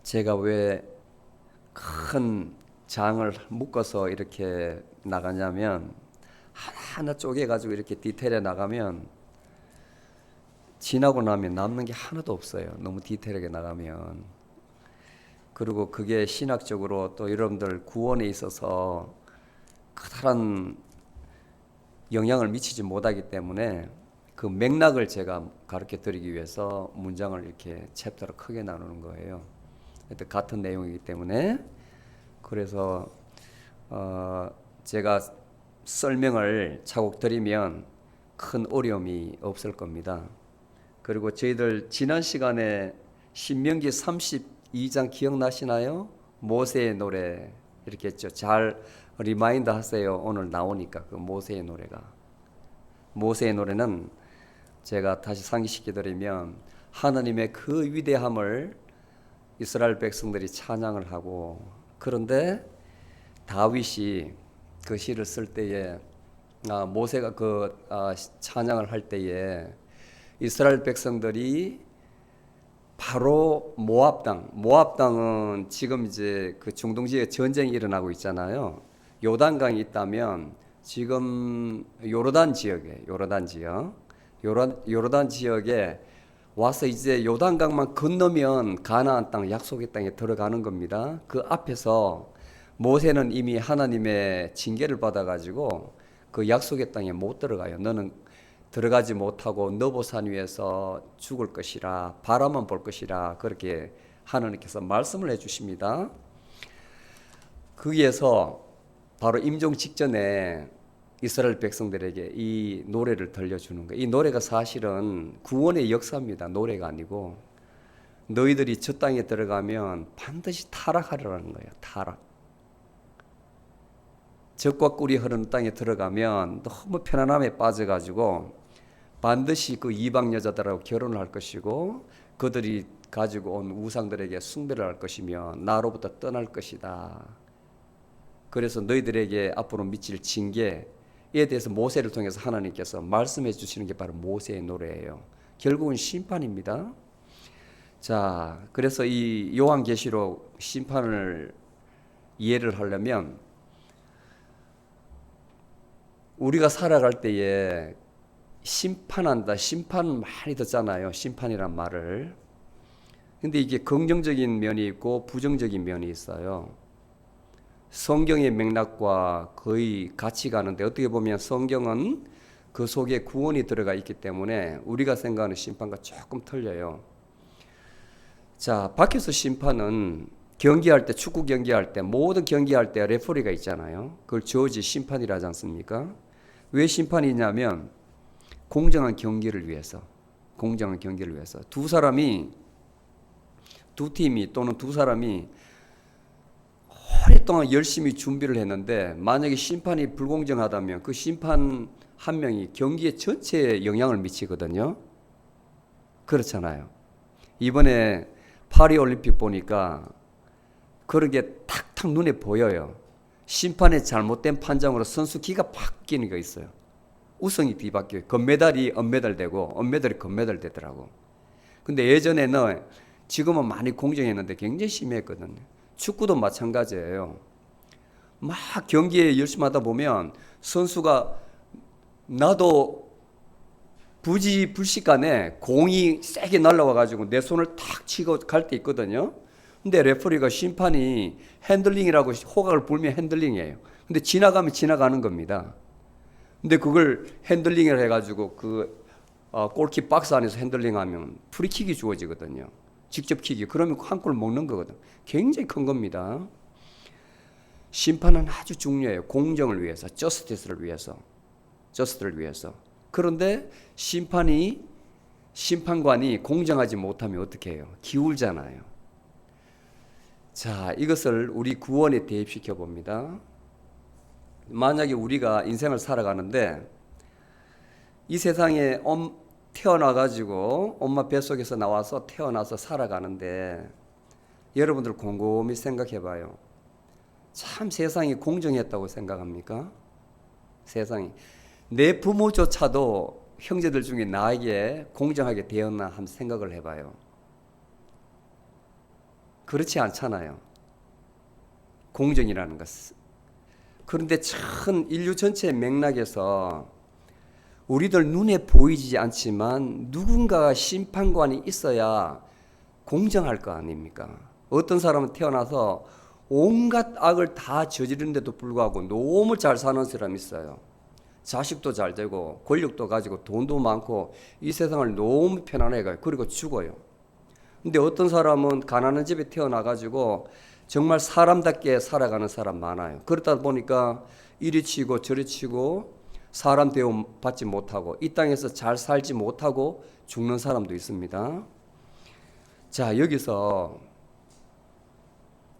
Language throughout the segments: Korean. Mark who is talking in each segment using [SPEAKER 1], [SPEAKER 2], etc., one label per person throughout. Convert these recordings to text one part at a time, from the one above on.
[SPEAKER 1] 제가 왜 큰 장을 묶어서 이렇게 나가냐면 하나하나 쪼개가지고 이렇게 디테일에 나가면 지나고 나면 남는 게 하나도 없어요. 너무 디테일하게 나가면. 그리고 그게 신학적으로 또 여러분들 구원에 있어서 커다란 영향을 미치지 못하기 때문에 그 맥락을 제가 가르쳐 드리기 위해서 문장을 이렇게 챕터로 크게 나누는 거예요. 같은 내용이기 때문에. 그래서 제가 설명을 차곡 드리면 큰 어려움이 없을 겁니다. 그리고 저희들 지난 시간에 신명기 32장 기억나시나요? 모세의 노래 이렇게 했죠. 잘 리마인드 하세요. 오늘 나오니까 그 모세의 노래가. 모세의 노래는 제가 다시 상기시켜 드리면 하나님의 그 위대함을 이스라엘 백성들이 찬양을 하고, 그런데 다윗이 그 시를 쓸 때에 모세가 찬양을 할 때에 이스라엘 백성들이 바로 모압 땅은 지금 이제 그 중동 지역에 전쟁이 일어나고 있잖아요. 요단강이 있다면 지금 요르단 지역에 와서 이제 요단강만 건너면 가나안 땅, 약속의 땅에 들어가는 겁니다. 그 앞에서 모세는 이미 하나님의 징계를 받아가지고 그 약속의 땅에 못 들어가요. 너는 들어가지 못하고 너보산 위에서 죽을 것이라, 바라만 볼 것이라, 그렇게 하나님께서 말씀을 해주십니다. 거기에서 바로 임종 직전에 이스라엘 백성들에게 이 노래를 들려주는 거예요. 이 노래가 사실은 구원의 역사입니다. 노래가 아니고, 너희들이 저 땅에 들어가면 반드시 타락하리라는 거예요. 타락. 젖과 꿀이 흐르는 땅에 들어가면 너무 편안함에 빠져가지고 반드시 그 이방 여자들하고 결혼을 할 것이고, 그들이 가지고 온 우상들에게 숭배를 할 것이며 나로부터 떠날 것이다. 그래서 너희들에게 앞으로 미칠 징계에 대해서 모세를 통해서 하나님께서 말씀해 주시는 게 바로 모세의 노래예요. 결국은 심판입니다. 자, 그래서 이 요한계시록 심판을 이해를 하려면 우리가 살아갈 때에 심판한다, 심판 많이 듣잖아요. 심판이란 말을. 근데 이게 긍정적인 면이 있고 부정적인 면이 있어요. 성경의 맥락과 거의 같이 가는데, 어떻게 보면 성경은 그 속에 구원이 들어가 있기 때문에 우리가 생각하는 심판과 조금 틀려요. 자, 밖에서 심판은 경기할 때, 축구 경기할 때, 모든 경기할 때 레퍼리가 있잖아요. 그걸 저지 심판이라 하지 않습니까? 왜 심판이 있냐면 공정한 경기를 위해서. 두 팀이 또는 두 사람이 오랫동안 열심히 준비를 했는데 만약에 심판이 불공정하다면 그 심판 한 명이 경기에 전체에 영향을 미치거든요. 그렇잖아요. 이번에 파리올림픽 보니까 그런 게 탁탁 눈에 보여요. 심판의 잘못된 판정으로 선수 기가 바뀌는 거 있어요. 우승이 뒤바뀌어요. 금메달이 은메달 되고 은메달이 금메달 되더라고. 근데 예전에는, 지금은 많이 공정했는데 굉장히 심했거든요. 축구도 마찬가지예요. 막 경기에 열심히 하다 보면 선수가, 나도 부지불식간에 공이 세게 날라와가지고 내 손을 탁 치고 갈 때 있거든요. 근데 레퍼리가, 심판이 핸들링이라고 호각을 불면 핸들링이에요. 근데 지나가면 지나가는 겁니다. 근데 그걸 핸들링을 해가지고 골키 박스 안에서 핸들링하면 프리킥이 주어지거든요. 직접 킥이. 그러면 한 골 먹는 거거든. 굉장히 큰 겁니다. 심판은 아주 중요해요. 공정을 위해서, 저스티스를 위해서. 그런데 심판관이 공정하지 못하면 어떻게 해요? 기울잖아요. 자, 이것을 우리 구원에 대입시켜 봅니다. 만약에 우리가 인생을 살아가는데 이 세상에 태어나가지고 엄마 뱃속에서 나와서 태어나서 살아가는데, 여러분들 곰곰이 생각해 봐요. 참 세상이 공정했다고 생각합니까? 세상이. 내 부모조차도 형제들 중에 나에게 공정하게 되었나 한번 생각을 해봐요. 그렇지 않잖아요. 공정이라는 것은. 그런데 참 인류 전체의 맥락에서 우리들 눈에 보이지 않지만 누군가가 심판관이 있어야 공정할 거 아닙니까? 어떤 사람은 태어나서 온갖 악을 다 저지르는데도 불구하고 너무 잘 사는 사람이 있어요. 자식도 잘 되고 권력도 가지고 돈도 많고 이 세상을 너무 편안하게 가요. 그리고 죽어요. 근데 어떤 사람은 가난한 집에 태어나가지고 정말 사람답게 살아가는 사람 많아요. 그러다 보니까 이리 치고 저리 치고 사람 대우 받지 못하고 이 땅에서 잘 살지 못하고 죽는 사람도 있습니다. 자, 여기서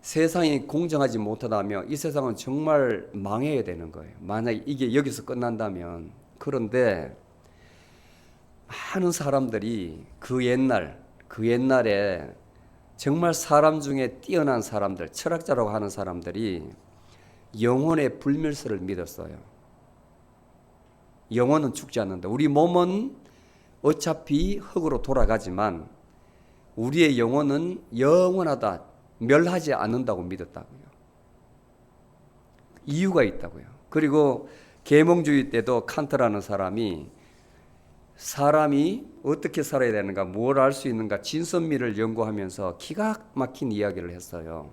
[SPEAKER 1] 세상이 공정하지 못하다면 이 세상은 정말 망해야 되는 거예요. 만약에 이게 여기서 끝난다면. 그런데 많은 사람들이 그 옛날에 정말 사람 중에 뛰어난 사람들, 철학자라고 하는 사람들이 영혼의 불멸설을 믿었어요. 영혼은 죽지 않는다. 우리 몸은 어차피 흙으로 돌아가지만 우리의 영혼은 영원하다. 멸하지 않는다고 믿었다고요. 이유가 있다고요. 그리고 계몽주의 때도 칸트라는 사람이 어떻게 살아야 되는가, 뭘 알 수 있는가, 진선미를 연구하면서 기가 막힌 이야기를 했어요.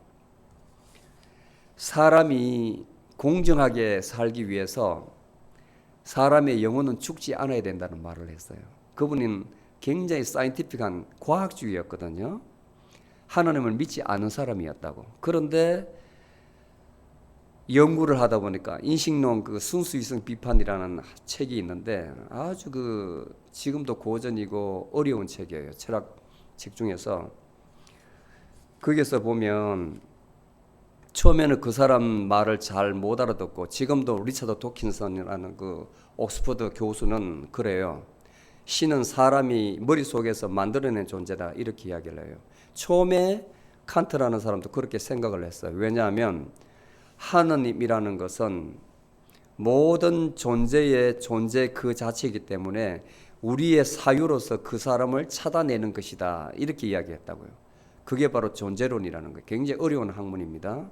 [SPEAKER 1] 사람이 공정하게 살기 위해서 사람의 영혼은 죽지 않아야 된다는 말을 했어요. 그분은 굉장히 사이언티픽한 과학주의였거든요. 하나님을 믿지 않은 사람이었다고. 그런데 연구를 하다 보니까 인식론 그 순수이성 비판이라는 책이 있는데 아주 지금도 고전이고 어려운 책이에요. 철학 책 중에서. 거기서 보면 처음에는 그 사람 말을 잘 못 알아듣고 지금도 리처드 도킨슨이라는 그 옥스퍼드 교수는 그래요. 신은 사람이 머릿속에서 만들어낸 존재다 이렇게 이야기를 해요. 처음에 칸트라는 사람도 그렇게 생각을 했어요. 왜냐하면 하느님이라는 것은 모든 존재의 존재 그 자체이기 때문에 우리의 사유로서 그 사람을 찾아내는 것이다 이렇게 이야기했다고요. 그게 바로 존재론이라는 거예요. 굉장히 어려운 학문입니다.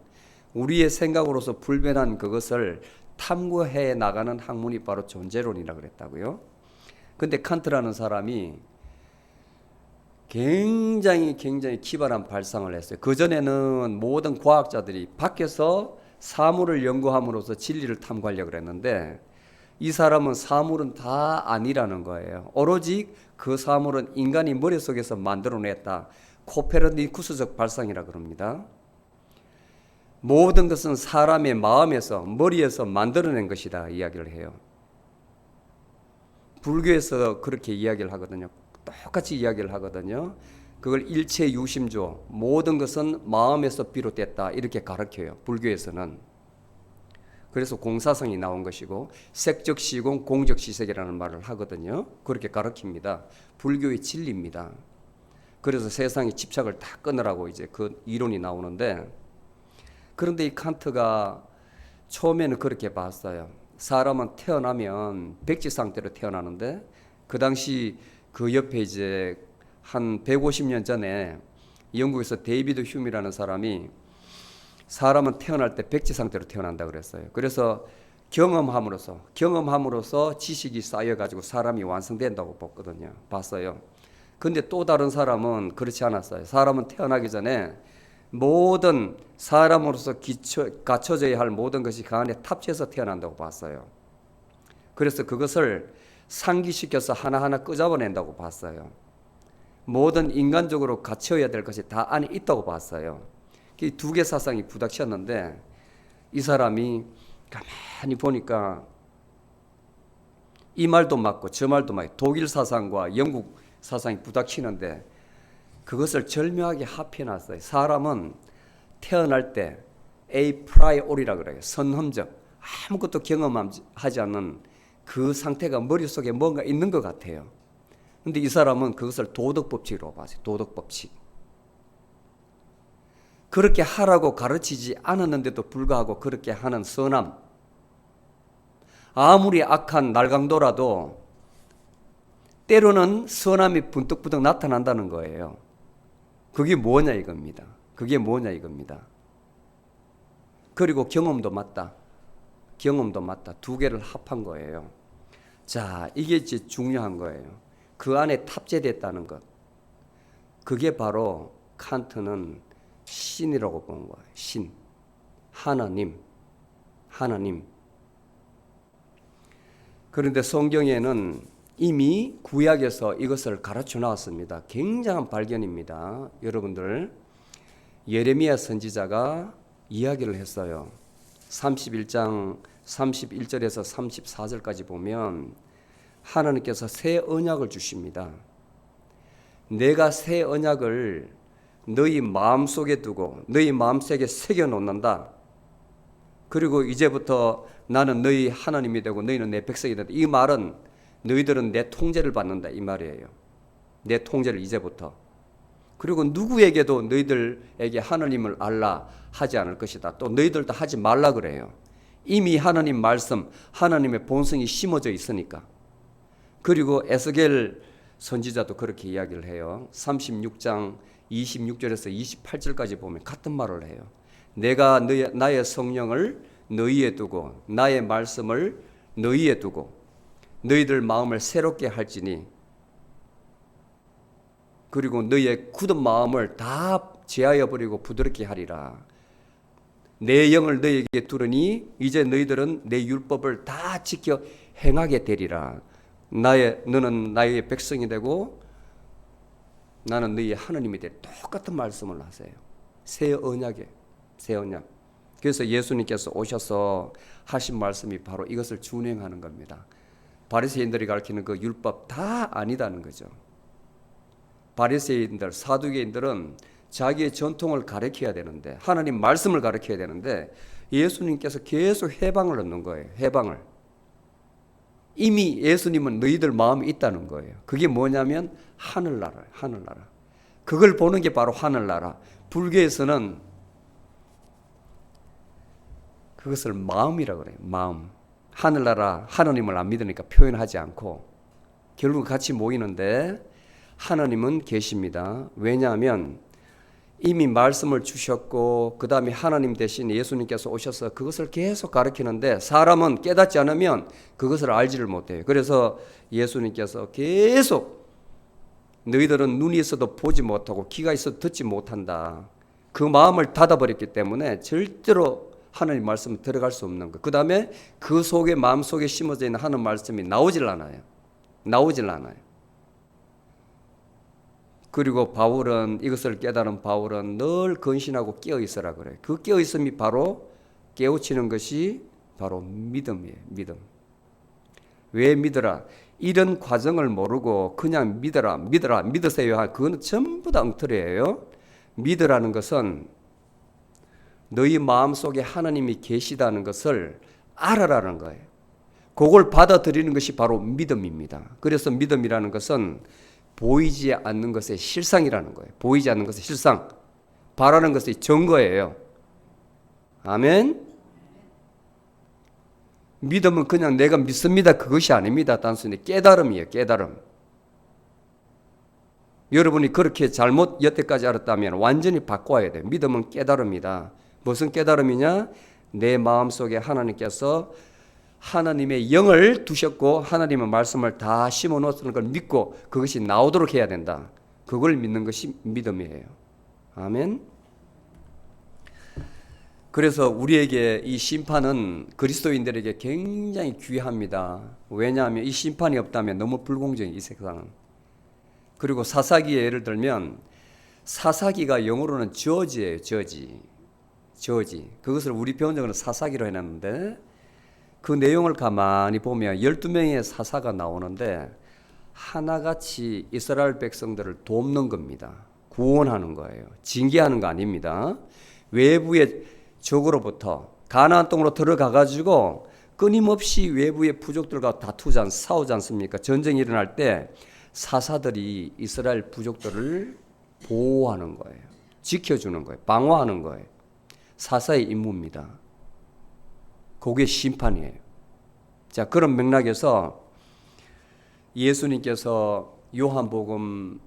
[SPEAKER 1] 우리의 생각으로서 불변한 그것을 탐구해 나가는 학문이 바로 존재론이라고 그랬다고요. 근데 칸트라는 사람이 굉장히 기발한 발상을 했어요. 그전에는 모든 과학자들이 밖에서 사물을 연구함으로써 진리를 탐구하려고 그랬는데 이 사람은 사물은 다 아니라는 거예요. 오로지 그 사물은 인간이 머릿속에서 만들어냈다. 코페르니쿠스적 발상이라 그럽니다. 모든 것은 사람의 마음에서 머리에서 만들어낸 것이다 이야기를 해요. 불교에서 그렇게 이야기를 하거든요. 똑같이 이야기를 하거든요. 그걸 일체 유심조, 모든 것은 마음에서 비롯됐다 이렇게 가르쳐요. 불교에서는. 그래서 공사성이 나온 것이고 색적시공 공적시색이라는 말을 하거든요. 그렇게 가르칩니다. 불교의 진리입니다. 그래서 세상의 집착을 다 끊으라고 이제 그 이론이 나오는데, 그런데 이 칸트가 처음에는 그렇게 봤어요. 사람은 태어나면 백지 상태로 태어나는데 그 당시 그 옆에 이제 한 150년 전에 영국에서 데이비드 휴미라는 사람이 사람은 태어날 때 백지 상태로 태어난다 그랬어요. 그래서 경험함으로써 지식이 쌓여가지고 사람이 완성된다고 봤어요. 근데 또 다른 사람은 그렇지 않았어요. 사람은 태어나기 전에 모든 사람으로서 갖춰져야 할 모든 것이 그 안에 탑재해서 태어난다고 봤어요. 그래서 그것을 상기시켜서 하나하나 끄잡아낸다고 봤어요. 모든 인간적으로 갖춰야 될 것이 다 안에 있다고 봤어요. 이 두 개 사상이 부닥쳤는데 이 사람이 가만히 보니까 이 말도 맞고 저 말도 맞고 독일 사상과 영국 사상이 부닥치는데 그것을 절묘하게 합해놨어요. 사람은 태어날 때 a priori라고 그래요. 선험적, 아무것도 경험하지 않는 그 상태가 머릿속에 뭔가 있는 것 같아요. 근데 이 사람은 그것을 도덕법칙으로 봤어요. 도덕법칙. 그렇게 하라고 가르치지 않았는데도 불구하고 그렇게 하는 선함. 아무리 악한 날강도라도 때로는 선함이 분떡분떡 나타난다는 거예요. 그게 뭐냐 이겁니다. 그게 뭐냐 이겁니다. 그리고 경험도 맞다. 경험도 맞다. 두 개를 합한 거예요. 자, 이게 이제 중요한 거예요. 그 안에 탑재됐다는 것. 그게 바로 칸트는 신이라고 본 거예요. 신. 하나님. 하나님. 그런데 성경에는 이미 구약에서 이것을 가르쳐 나왔습니다. 굉장한 발견입니다. 여러분들, 예레미야 선지자가 이야기를 했어요. 31장 31절에서 34절까지 보면 하나님께서 새 언약을 주십니다. 내가 새 언약을 너희 마음속에 두고 너희 마음속에 새겨 놓는다. 그리고 이제부터 나는 너희 하나님이 되고 너희는 내 백성이 된다. 이 말은 너희들은 내 통제를 받는다 이 말이에요. 내 통제를 이제부터. 그리고 누구에게도 너희들에게 하나님을 알라 하지 않을 것이다. 또 너희들도 하지 말라 그래요. 이미 하나님 말씀, 하나님의 본성이 심어져 있으니까. 그리고 에스겔 선지자도 그렇게 이야기를 해요. 36장 26절에서 28절까지 보면 같은 말을 해요. 내가 나의 성령을 너희에 두고 나의 말씀을 너희에 두고 너희들 마음을 새롭게 할지니 그리고 너희의 굳은 마음을 다 제하여 버리고 부드럽게 하리라. 내 영을 너희에게 두르니 이제 너희들은 내 율법을 다 지켜 행하게 되리라. 너는 나의 백성이 되고 나는 너희의 하나님이 되리. 똑같은 말씀을 하세요. 새 언약에 새 언약. 그래서 예수님께서 오셔서 하신 말씀이 바로 이것을 준행하는 겁니다. 바리새인들이 가르치는 그 율법 다 아니다는 거죠. 바리새인들, 사두개인들은 자기의 전통을 가르쳐야 되는데 하나님 말씀을 가르쳐야 되는데 예수님께서 계속 해방을 얻는 거예요. 해방을. 이미 예수님은 너희들 마음에 있다는 거예요. 그게 뭐냐면 하늘나라예요. 하늘나라. 그걸 보는 게 바로 하늘나라. 불교에서는 그것을 마음이라고 그래요. 마음. 하늘나라, 하나님을 안 믿으니까 표현하지 않고 결국 같이 모이는데 하나님은 계십니다. 왜냐하면 이미 말씀을 주셨고 그 다음에 하나님 대신 예수님께서 오셔서 그것을 계속 가르치는데 사람은 깨닫지 않으면 그것을 알지를 못해요. 그래서 예수님께서 계속 너희들은 눈이 있어도 보지 못하고 귀가 있어도 듣지 못한다. 그 마음을 닫아버렸기 때문에 절대로 하나님 말씀에 들어갈 수 없는 거. 그 다음에 그 속에 마음속에 심어져 있는 하나님 말씀이 나오질 않아요. 나오질 않아요. 그리고 바울은 이것을 깨달은 바울은 늘 근신하고 깨어있으라 그래요. 그 깨어있음이 바로 깨우치는 것이 바로 믿음이에요. 믿음. 왜 믿으라? 이런 과정을 모르고 그냥 믿어라 믿으세요. 그건 전부 다 엉터리예요. 믿으라는 것은 너희 마음속에 하나님이 계시다는 것을 알아라는 거예요. 그걸 받아들이는 것이 바로 믿음입니다. 그래서 믿음이라는 것은 보이지 않는 것의 실상이라는 거예요. 보이지 않는 것의 실상. 바라는 것의 증거예요. 아멘. 믿음은 그냥 내가 믿습니다. 그것이 아닙니다. 단순히 깨달음이에요. 깨달음. 여러분이 그렇게 잘못 여태까지 알았다면 완전히 바꿔야 돼요. 믿음은 깨달음이다. 무슨 깨달음이냐? 내 마음속에 하나님께서 하나님의 영을 두셨고 하나님의 말씀을 다 심어놓는 걸 믿고 그것이 나오도록 해야 된다. 그걸 믿는 것이 믿음이에요. 아멘. 그래서 우리에게 이 심판은 그리스도인들에게 굉장히 귀합니다. 왜냐하면 이 심판이 없다면 너무 불공정해 이 세상은. 그리고 사사기의 예를 들면 사사기가 영어로는 저지예요. 저지. 그것을 우리 번역은 사사기로 해놨는데 그 내용을 가만히 보면 12명의 사사가 나오는데 하나같이 이스라엘 백성들을 돕는 겁니다. 구원하는 거예요. 징계하는 거 아닙니다. 외부의 적으로부터 가나안 땅으로 들어가가지고 끊임없이 외부의 부족들과 싸우지 않습니까? 전쟁이 일어날 때 사사들이 이스라엘 부족들을 보호하는 거예요. 지켜주는 거예요. 방어하는 거예요. 사사의 임무입니다. 그게 심판이에요. 자, 그런 맥락에서 예수님께서 요한복음의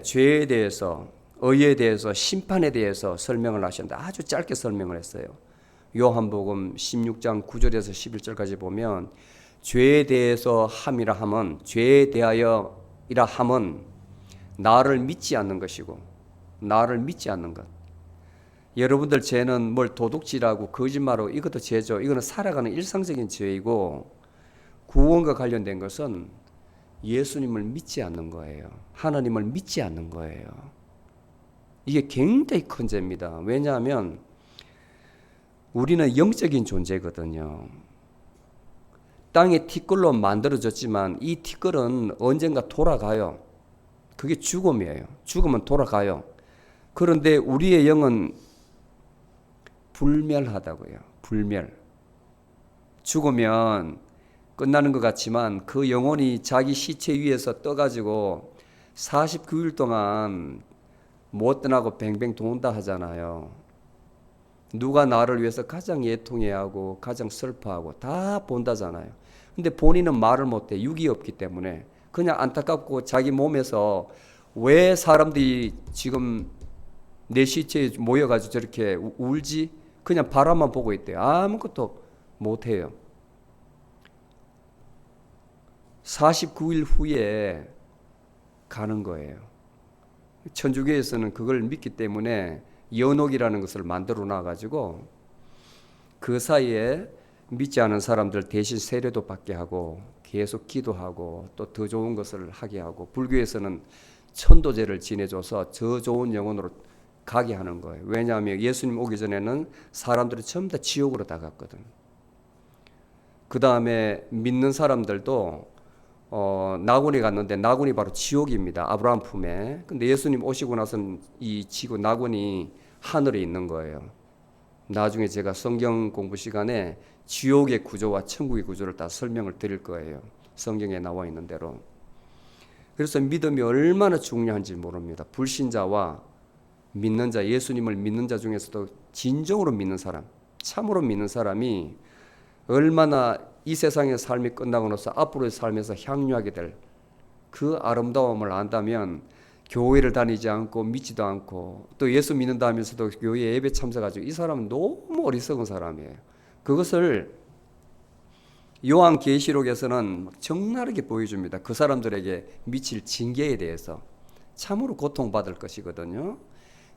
[SPEAKER 1] 죄에 대해서 의에 대해서 심판에 대해서 설명을 하셨는데 아주 짧게 설명을 했어요. 요한복음 16장 9절에서 11절까지 보면 죄에 대해서 함이라 함은 죄에 대하여이라 함은 나를 믿지 않는 것이고 나를 믿지 않는 것. 여러분들 죄는 뭘 도둑질하고 거짓말하고 이것도 죄죠. 이거는 살아가는 일상적인 죄이고 구원과 관련된 것은 예수님을 믿지 않는 거예요. 하나님을 믿지 않는 거예요. 이게 굉장히 큰 죄입니다. 왜냐하면 우리는 영적인 존재거든요. 땅의 티끌로 만들어졌지만 이 티끌은 언젠가 돌아가요. 그게 죽음이에요. 죽으면 돌아가요. 그런데 우리의 영은 불멸하다고요. 불멸. 죽으면 끝나는 것 같지만 그 영혼이 자기 시체 위에서 떠가지고 49일 동안 못 떠나고 뱅뱅 돈다 하잖아요. 누가 나를 위해서 가장 애통해하고 가장 슬퍼하고 다 본다잖아요. 근데 본인은 말을 못해. 육이 없기 때문에 그냥 안타깝고 자기 몸에서 왜 사람들이 지금 내 시체에 모여가지고 저렇게 울지? 그냥 바라만 보고 있대요. 아무것도 못해요. 49일 후에 가는 거예요. 천주교에서는 그걸 믿기 때문에 연옥이라는 것을 만들어 놔가지고 그 사이에 믿지 않은 사람들 대신 세례도 받게 하고 계속 기도하고 또 더 좋은 것을 하게 하고 불교에서는 천도제를 지내줘서 저 좋은 영혼으로 가게 하는 거예요. 왜냐하면 예수님 오기 전에는 사람들이 전부 다 지옥으로 다 갔거든. 그 다음에 믿는 사람들도 나군이 갔는데 나군이 바로 지옥입니다. 아브라함 품에. 근데 예수님 오시고 나서는 이 지구 나군이 하늘에 있는 거예요. 나중에 제가 성경 공부 시간에 지옥의 구조와 천국의 구조를 다 설명을 드릴 거예요. 성경에 나와 있는 대로. 그래서 믿음이 얼마나 중요한지 모릅니다. 불신자와 믿는 자, 예수님을 믿는 자 중에서도 진정으로 믿는 사람, 참으로 믿는 사람이 얼마나 이 세상의 삶이 끝나고 나서 앞으로의 삶에서 향유하게 될 그 아름다움을 안다면 교회를 다니지 않고 믿지도 않고 또 예수 믿는다 하면서도 교회 예배 참석하죠. 이 사람은 너무 어리석은 사람이에요. 그것을 요한계시록에서는 적나라하게 보여줍니다. 그 사람들에게 미칠 징계에 대해서 참으로 고통받을 것이거든요.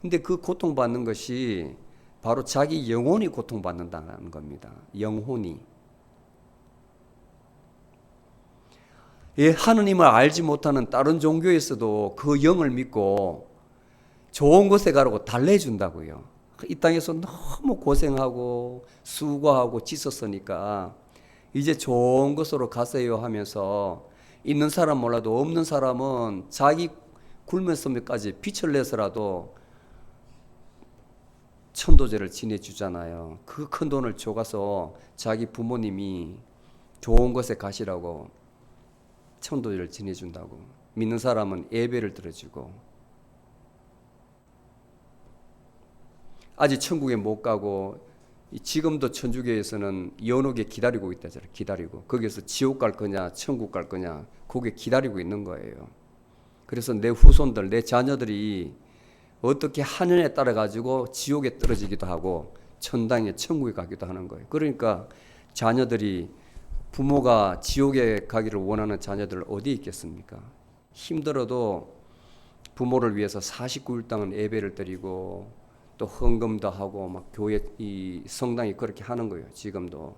[SPEAKER 1] 근데 그 고통받는 것이 바로 자기 영혼이 고통받는다는 겁니다. 영혼이. 예, 하느님을 알지 못하는 다른 종교에서도 그 영을 믿고 좋은 곳에 가라고 달래준다고요. 이 땅에서 너무 고생하고 수고하고 지쳤으니까 이제 좋은 곳으로 가세요 하면서 있는 사람 몰라도 없는 사람은 자기 굶었으면까지 빛을 내서라도 천도제를 지내주잖아요. 그 큰 돈을 줘가서 자기 부모님이 좋은 곳에 가시라고 천도제를 지내준다고. 믿는 사람은 예배를 들어주고 아직 천국에 못 가고 지금도 천주교에서는 연옥에 기다리고 있다잖아요. 기다리고 거기서 지옥 갈 거냐 천국 갈 거냐 거기에 기다리고 있는 거예요. 그래서 내 후손들 내 자녀들이 어떻게 하느냐에 따라 가지고 지옥에 떨어지기도 하고 천당에 천국에 가기도 하는 거예요. 그러니까 자녀들이 부모가 지옥에 가기를 원하는 자녀들 어디 있겠습니까? 힘들어도 부모를 위해서 49일 동안 예배를 드리고 또 헌금도 하고 막 교회 이 성당이 그렇게 하는 거예요. 지금도.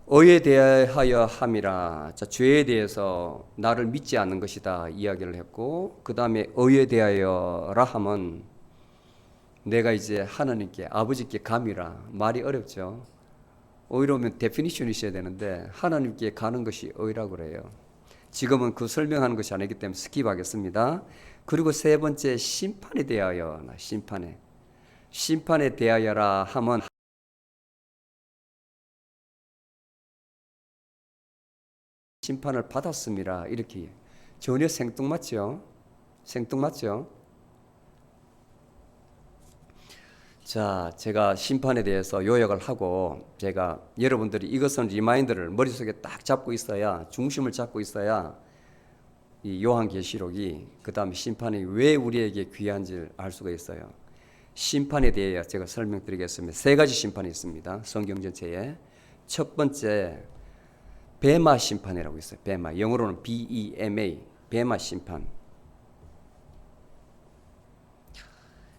[SPEAKER 1] 의에 대하여 함이라. 자, 죄에 대해서 나를 믿지 않는 것이다 이야기를 했고 그 다음에 의에 대하여라 함은 내가 이제 하나님께 아버지께 감이라. 말이 어렵죠. 의로 오면 데피니션이 있어야 되는데 하나님께 가는 것이 의라고 그래요. 지금은 그 설명하는 것이 아니기 때문에 스킵하겠습니다. 그리고 세 번째 심판에 대하여. 심판에 대하여라 함은 심판을 받았습니다. 이렇게 전혀 생뚱맞죠? 생뚱맞죠? 자, 제가 심판에 대해서 요약을 하고 제가 여러분들이 이것은 리마인드를 머릿속에 딱 잡고 있어야 중심을 잡고 있어야 이 요한계시록이 그다음에 심판이 왜 우리에게 귀한지를 알 수가 있어요. 심판에 대해 제가 설명드리겠습니다. 세 가지 심판이 있습니다. 성경 전체에. 첫 번째 베마 심판이라고 있어요. 베마. 영어로는 BEMA. 베마 심판.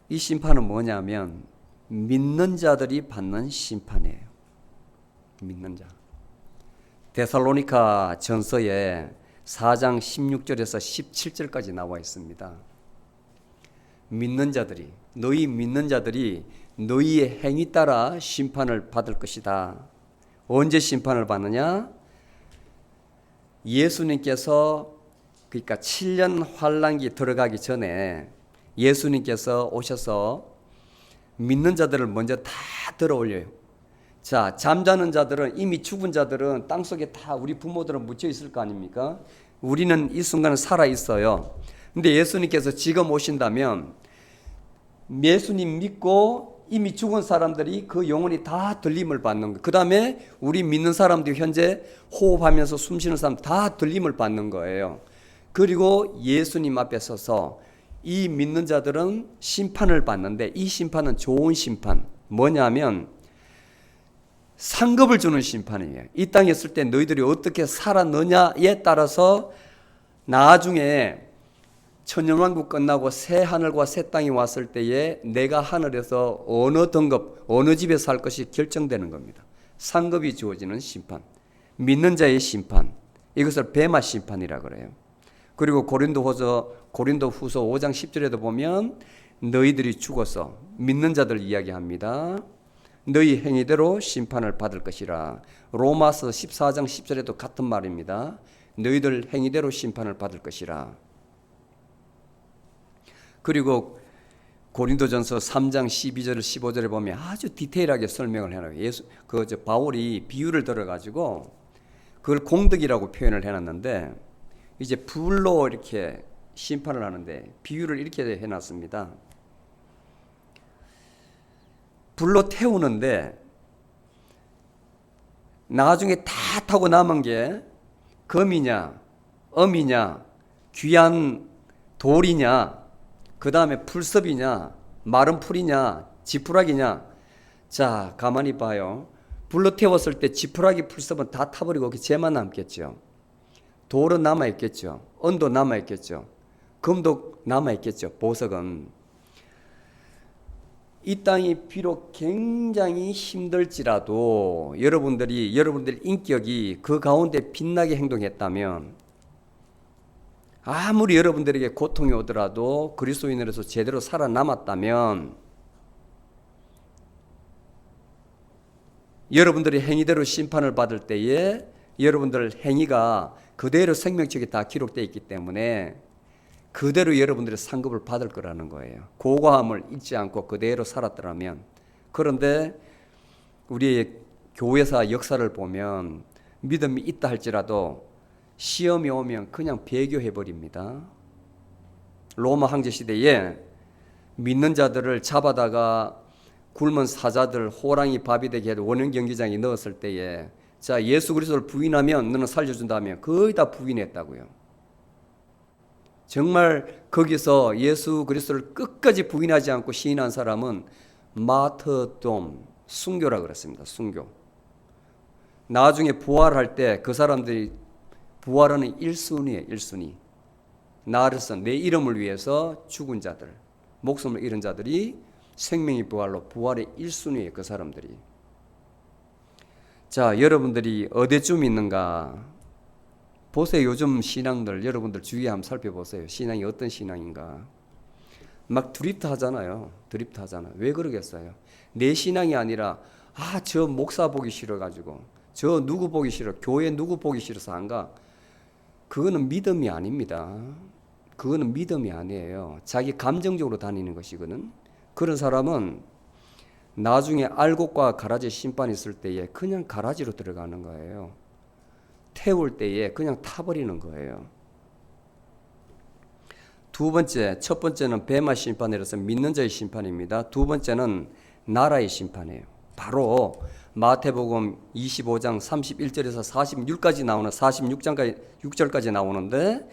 [SPEAKER 1] 이 심판은 뭐냐면 믿는 자들이 받는 심판이에요. 믿는 자. 데살로니가 전서에 4장 16절에서 17절까지 나와 있습니다. 믿는 자들이, 너희 믿는 자들이 너희의 행위 따라 심판을 받을 것이다. 언제 심판을 받느냐? 예수님께서 그러니까 7년 환란기 들어가기 전에 예수님께서 오셔서 믿는 자들을 먼저 다 들어올려요. 자, 잠자는 자들은, 이미 죽은 자들은 땅속에 다 우리 부모들은 묻혀 있을 거 아닙니까? 우리는 이 순간은 살아 있어요. 근데 예수님께서 지금 오신다면 예수님 믿고 이미 죽은 사람들이 그 영혼이 다 들림을 받는 거예요. 그 다음에 우리 믿는 사람들이 현재 호흡하면서 숨쉬는 사람 다 들림을 받는 거예요. 그리고 예수님 앞에 서서 이 믿는 자들은 심판을 받는데, 이 심판은 좋은 심판. 뭐냐면 상급을 주는 심판이에요. 이 땅에 있을 때 너희들이 어떻게 살았느냐에 따라서 나중에 천년왕국 끝나고 새 하늘과 새 땅이 왔을 때에 내가 하늘에서 어느 등급, 어느 집에 살 것이 결정되는 겁니다. 상급이 주어지는 심판, 믿는 자의 심판, 이것을 베마 심판이라고 그래요. 그리고 고린도후서 5장 10절에도 보면 너희들이 죽어서, 믿는 자들 이야기합니다. 너희 행위대로 심판을 받을 것이라. 로마서 14장 10절에도 같은 말입니다. 너희들 행위대로 심판을 받을 것이라. 그리고 고린도전서 3장 12절 15절에 보면 아주 디테일하게 설명을 해놔요. 바울이 비유를 들어가지고 그걸 공덕이라고 표현을 해놨는데, 이제 불로 이렇게 심판을 하는데 비유를 이렇게 해놨습니다. 불로 태우는데 나중에 다 타고 남은 게 금이냐, 엄이냐, 귀한 돌이냐, 그 다음에 풀섭이냐, 마른 풀이냐, 지푸라기냐. 자, 가만히 봐요. 불로 태웠을 때 지푸라기, 풀섭은 다 타버리고 쟤만 남겠죠. 돌은 남아있겠죠. 은도 남아있겠죠. 금도 남아있겠죠. 보석은. 이 땅이 비록 굉장히 힘들지라도 여러분들 인격이 그 가운데 빛나게 행동했다면, 아무리 여러분들에게 고통이 오더라도 그리스도인으로서 제대로 살아남았다면, 여러분들이 행위대로 심판을 받을 때에 여러분들 행위가 그대로 생명책에 다 기록되어 있기 때문에 그대로 여러분들의 상급을 받을 거라는 거예요. 고과함을 잊지 않고 그대로 살았더라면. 그런데 우리의 교회사 역사를 보면 믿음이 있다 할지라도 시험이 오면 그냥 배교해버립니다. 로마 황제 시대에 믿는 자들을 잡아다가 굶은 사자들, 호랑이 밥이 되게 해도 원형 경기장에 넣었을 때에, 자, 예수 그리스도를 부인하면 너는 살려준다면 거의 다 부인했다고요. 정말 거기서 예수 그리스도를 끝까지 부인하지 않고 시인한 사람은 마터돔, 순교라 그랬습니다. 순교. 나중에 부활할 때 그 사람들이 부활하는 1순위예요. 1순위. 나를선, 내 이름을 위해서 죽은 자들, 목숨을 잃은 자들이 생명의 부활로 부활의 1순위예요. 그 사람들이. 자, 여러분들이 어디쯤 있는가? 보세요. 요즘 신앙들 여러분들 주위에 한번 살펴보세요. 신앙이 어떤 신앙인가? 막 드립트 하잖아요. 드립트 하잖아요. 왜 그러겠어요? 내 신앙이 아니라 저 목사 보기 싫어가지고, 저 누구 보기 싫어, 교회 누구 보기 싫어서 안 가. 그거는 믿음이 아닙니다. 그거는 믿음이 아니에요. 자기 감정적으로 다니는 것이거든. 그런 사람은 나중에 알곡과 가라지 심판이 있을 때에 그냥 가라지로 들어가는 거예요. 태울 때에 그냥 타버리는 거예요. 두 번째, 첫 번째는 베마 심판이라서 믿는 자의 심판입니다. 두 번째는 나라의 심판이에요. 바로 마태복음 25장 31절에서 46절까지 나오는 46절까지 나오는데,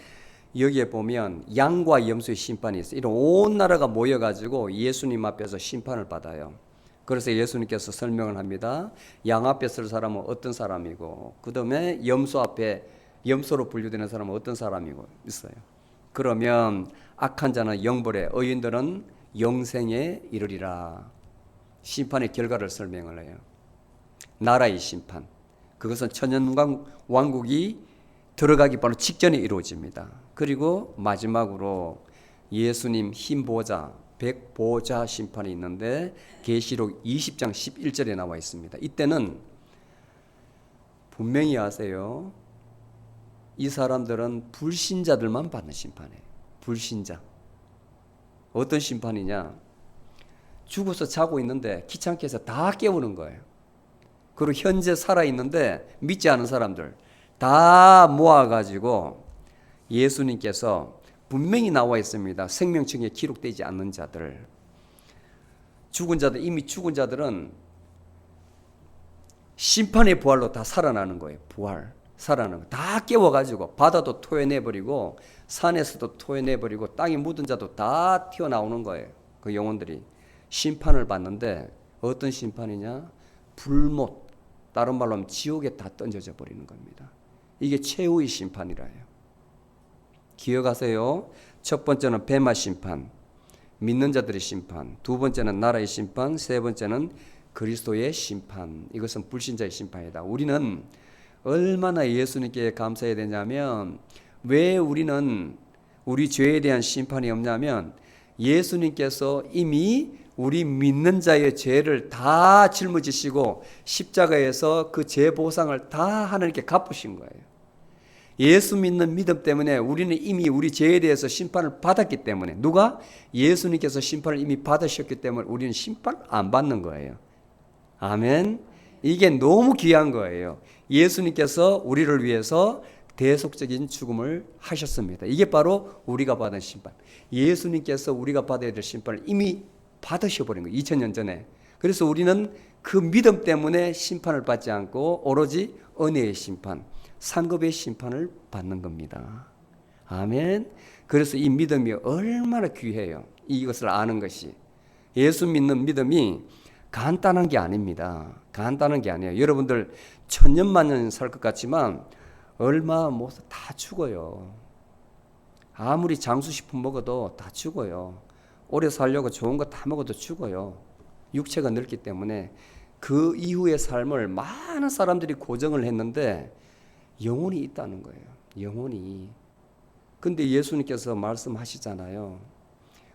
[SPEAKER 1] 여기에 보면 양과 염소의 심판이 있어요. 이런 온 나라가 모여가지고 예수님 앞에서 심판을 받아요. 그래서 예수님께서 설명을 합니다. 양 앞에 설 사람은 어떤 사람이고, 그 다음에 염소 앞에 염소로 분류되는 사람은 어떤 사람이고 있어요. 그러면 악한 자는 영벌에, 의인들은 영생에 이르리라. 심판의 결과를 설명을 해요. 나라의 심판. 그것은 천년왕국이 들어가기 바로 직전에 이루어집니다. 그리고 마지막으로 예수님 흰 보좌, 백보좌 심판이 있는데 계시록 20장 11절에 나와 있습니다. 이때는 분명히 아세요. 이 사람들은 불신자들만 받는 심판이에요. 불신자. 어떤 심판이냐? 죽어서 자고 있는데 귀찮게 해서 다 깨우는 거예요. 그리고 현재 살아있는데 믿지 않은 사람들 다 모아가지고 예수님께서 분명히 나와 있습니다. 생명책에 기록되지 않는 자들, 죽은 자들, 이미 죽은 자들은 심판의 부활로 다 살아나는 거예요. 부활, 살아나는 거. 다 깨워가지고 바다도 토해내버리고 산에서도 토해내버리고 땅에 묻은 자도 다 튀어나오는 거예요. 그 영혼들이 심판을 받는데 어떤 심판이냐? 불못, 다른 말로 하면 지옥에 다 던져져 버리는 겁니다. 이게 최후의 심판이라 해요. 기억하세요. 첫 번째는 뱀마 심판, 믿는 자들의 심판. 두 번째는 나라의 심판. 세 번째는 그리스도의 심판. 이것은 불신자의 심판이다. 우리는 얼마나 예수님께 감사해야 되냐면, 왜 우리는 우리 죄에 대한 심판이 없냐면, 예수님께서 이미 우리 믿는 자의 죄를 다 짊어지시고 십자가에서 그 죄 보상을 다 하나님께 갚으신 거예요. 예수 믿는 믿음 때문에 우리는 이미 우리 죄에 대해서 심판을 받았기 때문에, 누가? 예수님께서 심판을 이미 받으셨기 때문에 우리는 심판 안 받는 거예요. 아멘. 이게 너무 귀한 거예요. 예수님께서 우리를 위해서 대속적인 죽음을 하셨습니다. 이게 바로 우리가 받은 심판. 예수님께서 우리가 받아야 될 심판을 이미 받으셔버린 거예요. 2000년 전에. 그래서 우리는 그 믿음 때문에 심판을 받지 않고 오로지 은혜의 심판, 상급의 심판을 받는 겁니다. 아멘. 그래서 이 믿음이 얼마나 귀해요. 이것을 아는 것이. 예수 믿는 믿음이 간단한 게 아닙니다. 간단한 게 아니에요. 여러분들 천년만년 살 것 같지만 얼마 못 다 죽어요. 아무리 장수식품 먹어도 다 죽어요. 오래 살려고 좋은 거 다 먹어도 죽어요. 육체가 늙기 때문에. 그 이후의 삶을 많은 사람들이 고정을 했는데 영혼이 있다는 거예요. 영혼이. 근데 예수님께서 말씀하시잖아요.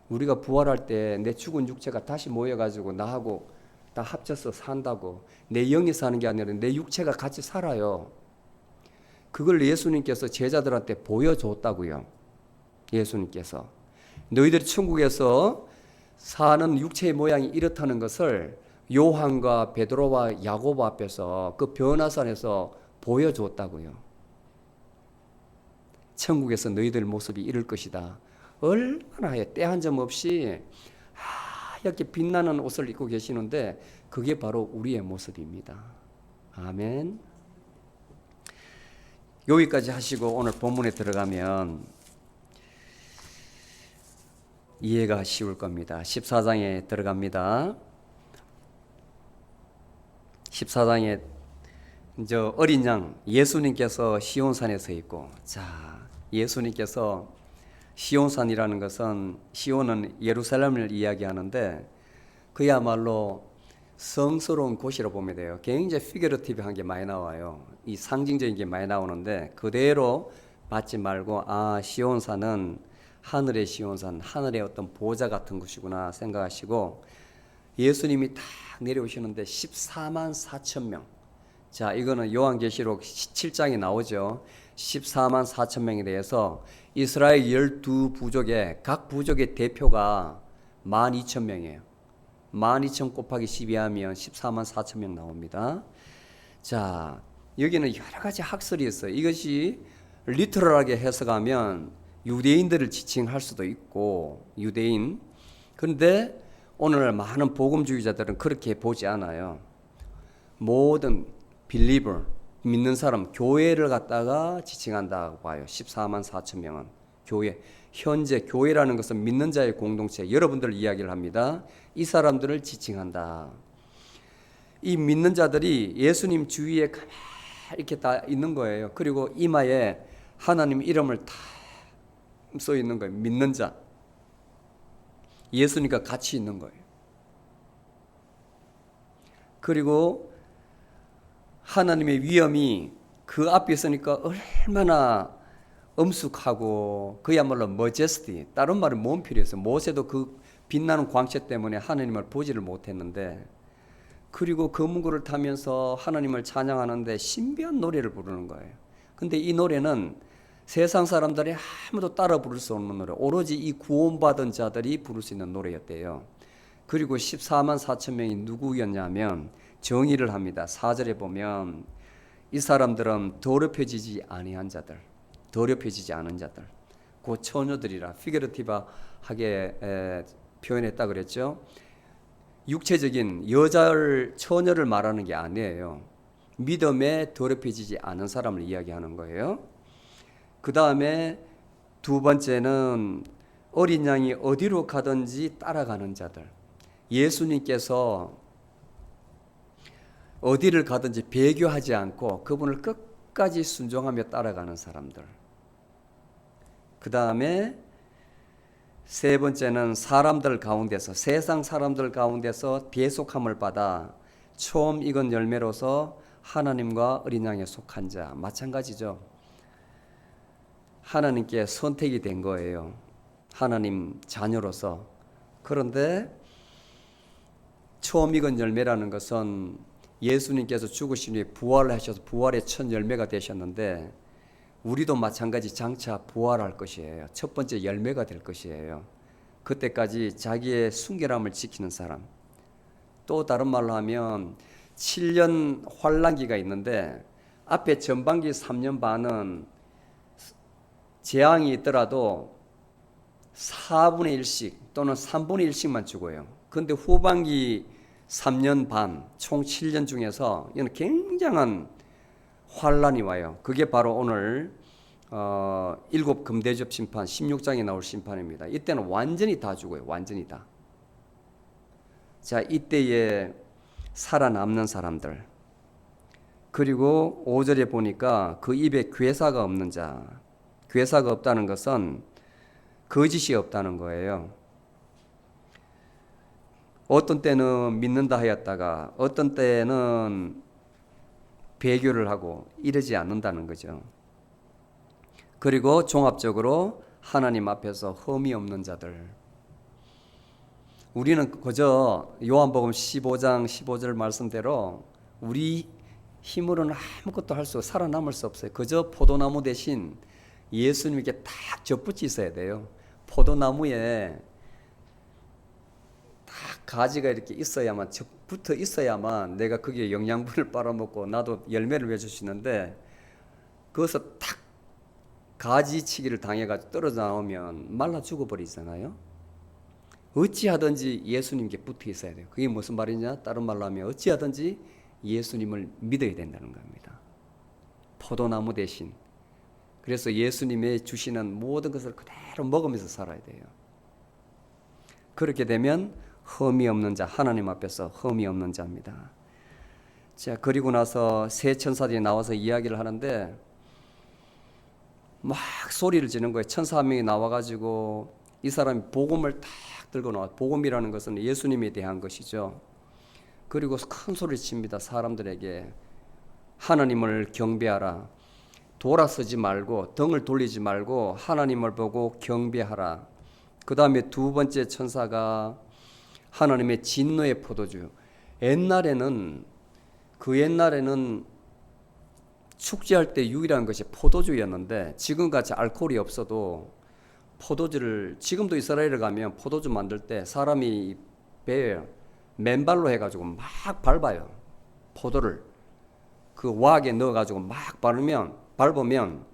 [SPEAKER 1] 우리가 부활할 때 내 죽은 육체가 다시 모여가지고 나하고 다 합쳐서 산다고. 내 영이 사는 게 아니라 내 육체가 같이 살아요. 그걸 예수님께서 제자들한테 보여줬다고요. 예수님께서. 너희들이 천국에서 사는 육체의 모양이 이렇다는 것을 요한과 베드로와 야고보 앞에서 그 변화산에서 보여줬다고요. 천국에서 너희들 모습이 이럴 것이다. 얼마나 때 한 점 없이 하얗게 빛나는 옷을 입고 계시는데 그게 바로 우리의 모습입니다. 아멘. 여기까지 하시고 오늘 본문에 들어가면 이해가 쉬울 겁니다. 14장에 들어갑니다. 14장에 저 어린 양 예수님께서 시온산에 서 있고, 자, 예수님께서 시온산이라는 것은, 시온은 예루살렘을 이야기하는데 그야말로 성스러운 곳이라고 보면 돼요. 굉장히 피겨러티브한 게 많이 나와요. 이 상징적인 게 많이 나오는데 그대로 받지 말고, 아, 시온산은 하늘의 시온산, 하늘의 어떤 보좌 같은 곳이구나 생각하시고, 예수님이 딱 내려오시는데 14만 4천 명. 자, 이거는 요한계시록 7장에 나오죠. 14만 4천 명에 대해서 이스라엘 12부족의 각 부족의 대표가 12,000명이에요. 12,000 곱하기 12하면 14만 4천 명 나옵니다. 자, 여기는 여러 가지 학설이 있어요. 이것이 리터럴하게 해석하면 유대인들을 지칭할 수도 있고, 유대인. 그런데 오늘날 많은 복음주의자들은 그렇게 보지 않아요. 모든 believer, 믿는 사람, 교회를 갖다가 지칭한다고 봐요. 14만 4천 명은. 교회. 현재 교회라는 것은 믿는 자의 공동체, 여러분들 이야기를 합니다. 이 사람들을 지칭한다. 이 믿는 자들이 예수님 주위에 가만히 이렇게 다 있는 거예요. 그리고 이마에 하나님 이름을 다 써 있는 거예요. 믿는 자. 예수님과 같이 있는 거예요. 그리고 하나님의 위엄이 그 앞에 있으니까 얼마나 엄숙하고 그야말로 머제스티, 다른 말은 뭔 필요했어요. 모세도 그 빛나는 광채 때문에 하나님을 보지를 못했는데, 그리고 그 문구를 타면서 하나님을 찬양하는데 신비한 노래를 부르는 거예요. 근데 이 노래는 세상 사람들이 아무도 따라 부를 수 없는 노래, 오로지 이 구원받은 자들이 부를 수 있는 노래였대요. 그리고 14만 4천 명이 누구였냐면 정의를 합니다. 4절에 보면 이 사람들은 더럽혀지지 아니한 자들, 더럽혀지지 않은 자들, 그 처녀들이라 피그레티브하게 표현했다 그랬죠. 육체적인 여자를, 처녀를 말하는 게 아니에요. 믿음에 더럽혀지지 않은 사람을 이야기하는 거예요. 그 다음에 두 번째는 어린 양이 어디로 가든지 따라가는 자들. 예수님께서 어디를 가든지 배교하지 않고 그분을 끝까지 순종하며 따라가는 사람들. 그 다음에 세 번째는 사람들 가운데서, 세상 사람들 가운데서 대속함을 받아 처음 익은 열매로서 하나님과 어린 양에 속한 자. 마찬가지죠. 하나님께 선택이 된 거예요. 하나님 자녀로서. 그런데 처음 익은 열매라는 것은 예수님께서 죽으신 후에 부활을 하셔서 부활의 첫 열매가 되셨는데, 우리도 마찬가지 장차 부활할 것이에요. 첫 번째 열매가 될 것이에요. 그때까지 자기의 순결함을 지키는 사람. 또 다른 말로 하면 7년 환란기가 있는데 앞에 전반기 3년 반은 재앙이 있더라도 4분의 1씩 또는 3분의 1씩만 죽어요. 그런데 후반기 3년 반, 총 7년 중에서 이는 굉장한 환란이 와요. 그게 바로 오늘 일곱 금대접 심판 16장에 나올 심판입니다. 이때는 완전히 다 죽어요. 완전히 다. 자, 이때에 살아남는 사람들. 그리고 5절에 보니까 그 입에 괴사가 없는 자. 괴사가 없다는 것은 거짓이 없다는 거예요. 어떤 때는 믿는다 하였다가 어떤 때는 배교를 하고 이러지 않는다는 거죠. 그리고 종합적으로 하나님 앞에서 흠이 없는 자들. 우리는 그저 요한복음 15장 15절 말씀대로 우리 힘으로는 아무것도 할 수, 살아남을 수 없어요. 그저 포도나무 대신 예수님께 딱 접붙이 있어야 돼요. 포도나무에 딱 가지가 이렇게 있어야만, 붙어 있어야만 내가 거기에 영양분을 빨아먹고 나도 열매를 맺어주시는데, 거기서 탁 가지치기를 당해가지고 떨어져 나오면 말라 죽어버리잖아요. 어찌하든지 예수님께 붙어 있어야 돼요. 그게 무슨 말이냐? 다른 말로 하면 어찌하든지 예수님을 믿어야 된다는 겁니다. 포도나무 대신. 그래서 예수님의 주시는 모든 것을 그대로 먹으면서 살아야 돼요. 그렇게 되면 흠이 없는 자, 하나님 앞에서 흠이 없는 자입니다. 자, 그리고 나서 세 천사들이 나와서 이야기를 하는데 막 소리를 지는 거예요. 천사 한 명이 나와가지고 이 사람이 복음을 딱 들고 나와. 복음이라는 것은 예수님에 대한 것이죠. 그리고 큰 소리를 칩니다. 사람들에게 하나님을 경배하라. 돌아서지 말고 등을 돌리지 말고 하나님을 보고 경배하라. 그 다음에 두 번째 천사가 하나님의 진노의 포도주. 옛날에는 축제할 때 유일한 것이 포도주였는데, 지금같이 알코올이 없어도 포도주를, 지금도 이스라엘에 가면 포도주 만들 때 사람이 배에 맨발로 해가지고 막 밟아요. 포도를 그 왁에 넣어가지고 막 밟으면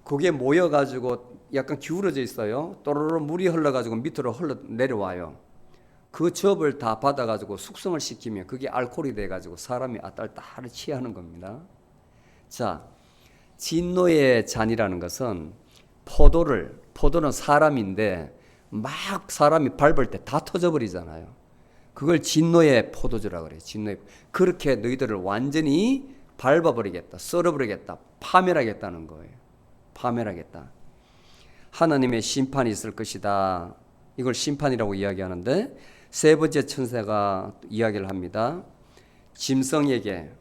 [SPEAKER 1] 그게 모여가지고 약간 기울어져 있어요. 또르르 물이 흘러가지고 밑으로 내려와요. 그 접을 다 받아가지고 숙성을 시키면 그게 알코올이 돼가지고 사람이 아딸딸을 취하는 겁니다. 자, 진노의 잔이라는 것은 포도는 사람인데 막 사람이 밟을 때 다 터져버리잖아요. 그걸 진노의 포도주라 그래요. 진노의. 그렇게 너희들을 완전히 밟아버리겠다, 썰어버리겠다, 파멸하겠다는 거예요. 파멸하겠다. 하나님의 심판이 있을 것이다. 이걸 심판이라고 이야기하는데, 세 번째 천사가 이야기를 합니다. 짐승에게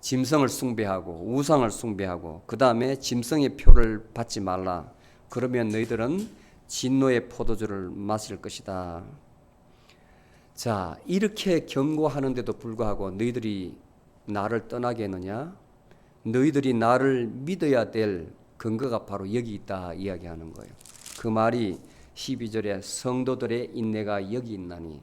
[SPEAKER 1] 짐승을 숭배하고 우상을 숭배하고 그 다음에 짐승의 표를 받지 말라. 그러면 너희들은 진노의 포도주를 마실 것이다. 자, 이렇게 경고하는데도 불구하고 너희들이 나를 떠나게 했느냐? 너희들이 나를 믿어야 될 근거가 바로 여기 있다 이야기하는 거예요. 그 말이 12절에 성도들의 인내가 여기 있나니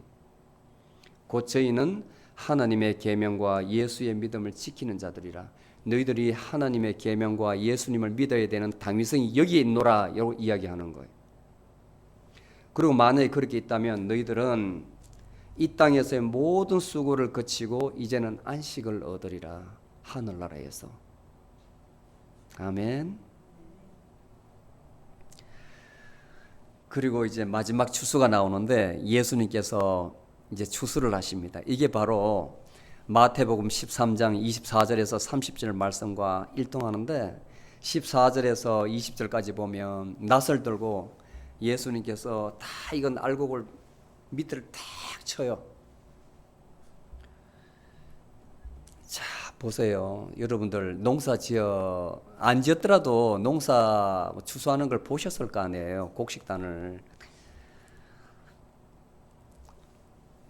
[SPEAKER 1] 곧 저희는 하나님의 계명과 예수의 믿음을 지키는 자들이라. 너희들이 하나님의 계명과 예수님을 믿어야 되는 당위성이 여기에 있노라 이야기하는 거예요. 그리고 만약에 그렇게 있다면 너희들은 이 땅에서의 모든 수고를 거치고 이제는 안식을 얻으리라. 하늘나라에서. 아멘. 그리고 이제 마지막 추수가 나오는데 예수님께서 이제 추수를 하십니다. 이게 바로 마태복음 13장 24절에서 30절 말씀과 일동하는데 14절에서 20절까지 보면 낫을 들고 예수님께서 다 이건 알곡을 밑을 탁 쳐요. 자, 보세요. 여러분들 농사 안 지었더라도 농사 추수하는 걸 보셨을 거 아니에요. 곡식단을.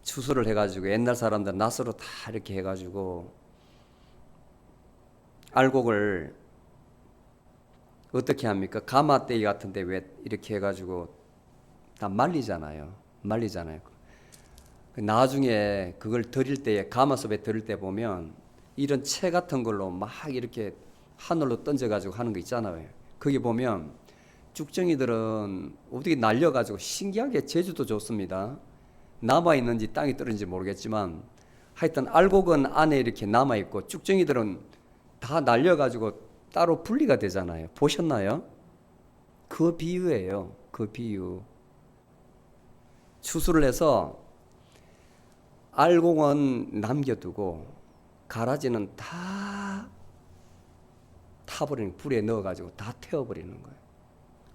[SPEAKER 1] 추수를 해가지고 옛날 사람들 낫으로 다 이렇게 해가지고 알곡을 어떻게 합니까? 가마떼기 같은데 왜 이렇게 해가지고 다 말리잖아요. 나중에 그걸 드릴 때에 가마솥에 드릴 때 보면 이런 채 같은 걸로 막 이렇게 하늘로 던져가지고 하는 거 있잖아요. 거기 보면 쭉정이들은 어떻게 날려가지고 신기하게 재주도 좋습니다. 남아있는지 땅에 떨어진지 모르겠지만 하여튼 알곡은 안에 이렇게 남아있고 쭉정이들은 다 날려가지고 따로 분리가 되잖아요. 보셨나요? 그 비유예요. 그 비유. 추수를 해서 알곡은 남겨두고 가라지는 다 타버리는, 불에 넣어가지고 다 태워버리는 거예요.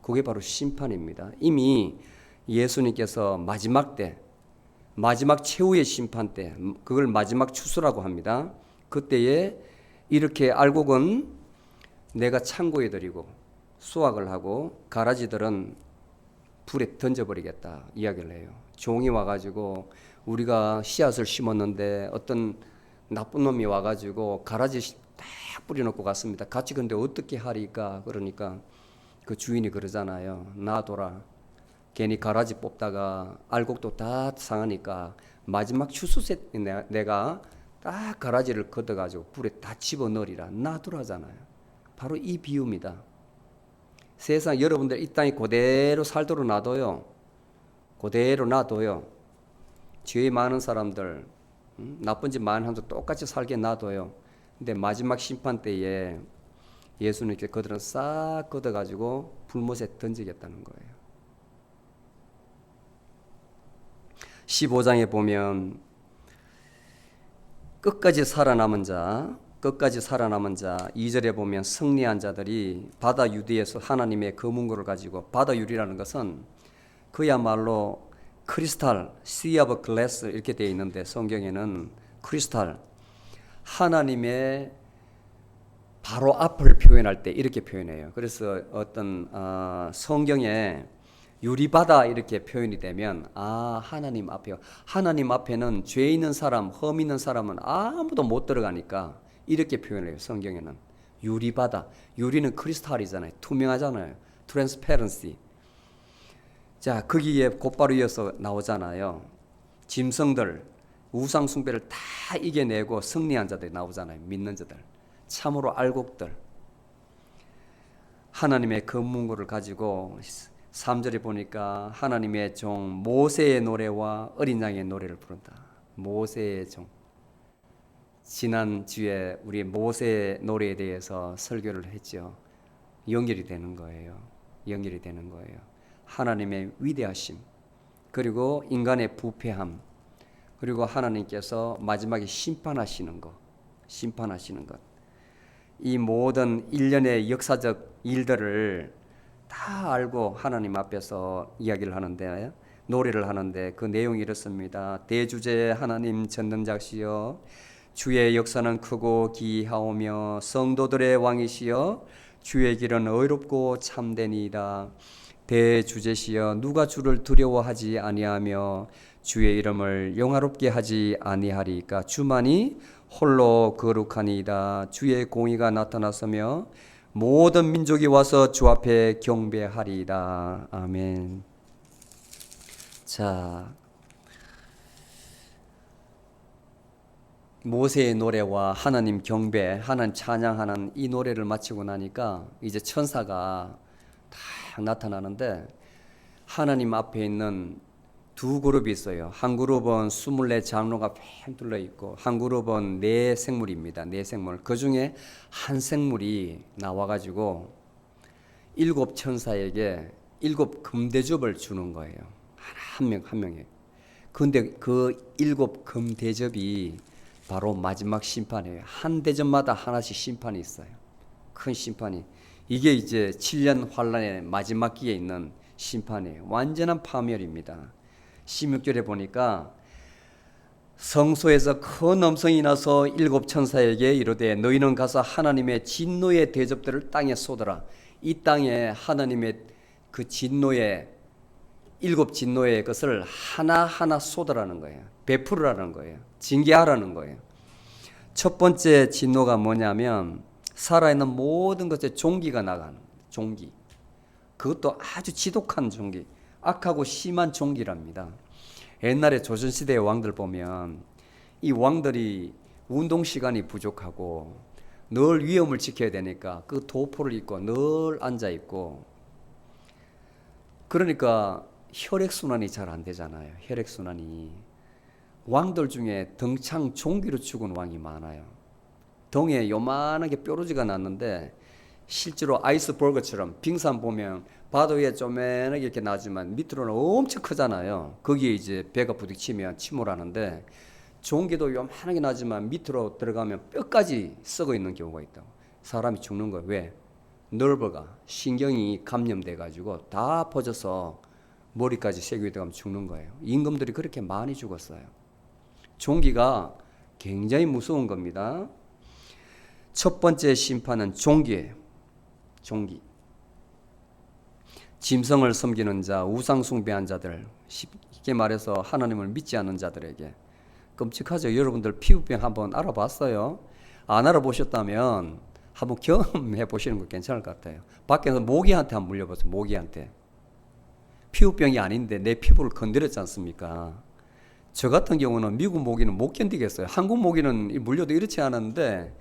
[SPEAKER 1] 그게 바로 심판입니다. 이미 예수님께서 마지막 때, 마지막 최후의 심판 때, 그걸 마지막 추수라고 합니다. 그때에 이렇게 알곡은 내가 창고에 들이고 수확을 하고 가라지들은 불에 던져버리겠다 이야기를 해요. 종이 와가지고 우리가 씨앗을 심었는데 어떤 나쁜 놈이 와가지고 가라지 딱 뿌려놓고 갔습니다. 같이 근데 어떻게 하리까? 그러니까 그 주인이 그러잖아요. 놔둬라. 괜히 가라지 뽑다가 알곡도 다 상하니까 마지막 추수세 내가 딱 가라지를 걷어가지고 불에 다 집어넣으리라. 놔두라잖아요. 바로 이 비유입니다. 세상 여러분들 이 땅에 그대로 살도록 놔둬요. 그대로 놔둬요. 죄 많은 사람들, 나쁜 짓 많은 사람들 똑같이 살게 놔둬요. 근데 마지막 심판 때에 예수님께 그들은 싹 걷어가지고 불못에 던지겠다는 거예요. 15장에 보면 끝까지 살아남은 자 2절에 보면 승리한 자들이 바다 유리에서 하나님의 검은고를 가지고, 바다 유리라는 것은 그야말로 크리스탈, sea of glass 이렇게 되어 있는데 성경에는 크리스탈, 하나님의 바로 앞을 표현할 때 이렇게 표현해요. 그래서 어떤 성경에 유리바다 이렇게 표현이 되면 하나님 앞에요. 하나님 앞에는 죄 있는 사람, 흠 있는 사람은 아무도 못 들어가니까 이렇게 표현해요. 성경에는 유리바다. 유리는 크리스탈이잖아요. 투명하잖아요. 트랜스페런시. 자, 거기에 곧바로 이어서 나오잖아요. 짐승들, 우상 숭배를 다 이겨내고 승리한 자들이 나오잖아요. 믿는 자들. 참으로 알곡들. 하나님의 검문고를 가지고 3절에 보니까 하나님의 종 모세의 노래와 어린 양의 노래를 부른다. 모세의 종. 지난 주에 우리 모세의 노래에 대해서 설교를 했죠. 연결이 되는 거예요. 연결이 되는 거예요. 하나님의 위대하심, 그리고 인간의 부패함, 그리고 하나님께서 마지막에 심판하시는 것, 심판하시는 것. 이 모든 일련의 역사적 일들을 다 알고 하나님 앞에서 이야기를 하는데, 노래를 하는데 그 내용이 이렇습니다. 대주제 하나님 전능자시여, 주의 역사는 크고 기이하오며 성도들의 왕이시여, 주의 길은 의롭고 참되니이다. 대주제시여, 누가 주를 두려워하지 아니하며 주의 이름을 영화롭게 하지 아니하리까. 주만이 홀로 거룩하니이다. 주의 공의가 나타났으며 모든 민족이 와서 주 앞에 경배하리이다. 아멘. 자, 모세의 노래와 하나님 경배, 하나님 찬양하는 이 노래를 마치고 나니까 이제 천사가 딱 나타나는데, 하나님 앞에 있는 두 그룹이 있어요. 한 그룹은 24 장로가 팽 둘러 있고, 한 그룹은 네 생물입니다. 네 생물. 그 중에 한 생물이 나와가지고 일곱 천사에게 일곱 금대접을 주는 거예요. 한 명 한 명에. 근데 그 일곱 금대접이 바로 마지막 심판이에요. 한 대접마다 하나씩 심판이 있어요. 큰 심판이. 이게 이제 7년 환란의 마지막 기에 있는 심판이에요. 완전한 파멸입니다. 16절에 보니까 성소에서 큰 음성이 나서 일곱 천사에게 이르되 너희는 가서 하나님의 진노의 대접들을 땅에 쏟아라. 이 땅에 하나님의 그 진노의 일곱 진노의 것을 하나하나 쏟아라는 거예요. 베풀으라는 거예요. 징계하라는 거예요. 첫 번째 진노가 뭐냐면 살아있는 모든 것에 종기가 나가는 거예요. 종기. 그것도 아주 지독한 종기. 악하고 심한 종기랍니다. 옛날에 조선시대의 왕들 보면 이 왕들이 운동 시간이 부족하고 늘 위험을 지켜야 되니까 그 도포를 입고 늘 앉아 있고, 그러니까 혈액순환이 잘 안 되잖아요. 혈액순환이. 왕들 중에 덩창 종기로 죽은 왕이 많아요. 등에 요만하게 뾰루지가 났는데 실제로 아이스버그처럼 빙산 보면 바다 위에 쪼매나게 이렇게 나지만 밑으로는 엄청 크잖아요. 거기에 이제 배가 부딪히면 침몰하는데, 종기도 요만하게 나지만 밑으로 들어가면 뼈까지 썩어 있는 경우가 있다고. 사람이 죽는 거예요. 왜? nerve가, 신경이 감염돼 가지고 다 퍼져서 머리까지 세균이 들어가면 죽는 거예요. 임금들이 그렇게 많이 죽었어요. 종기가 굉장히 무서운 겁니다. 첫 번째 심판은 종기예요. 종기. 짐승을 섬기는 자, 우상 숭배한 자들, 쉽게 말해서 하나님을 믿지 않는 자들에게. 끔찍하죠. 여러분들 피부병 한번 알아봤어요? 안 알아보셨다면 한번 경험해 보시는 거 괜찮을 것 같아요. 밖에서 모기한테 한번 물려보세요. 모기한테. 피부병이 아닌데 내 피부를 건드렸지 않습니까? 저 같은 경우는 미국 모기는 못 견디겠어요. 한국 모기는 물려도 이렇지 않았는데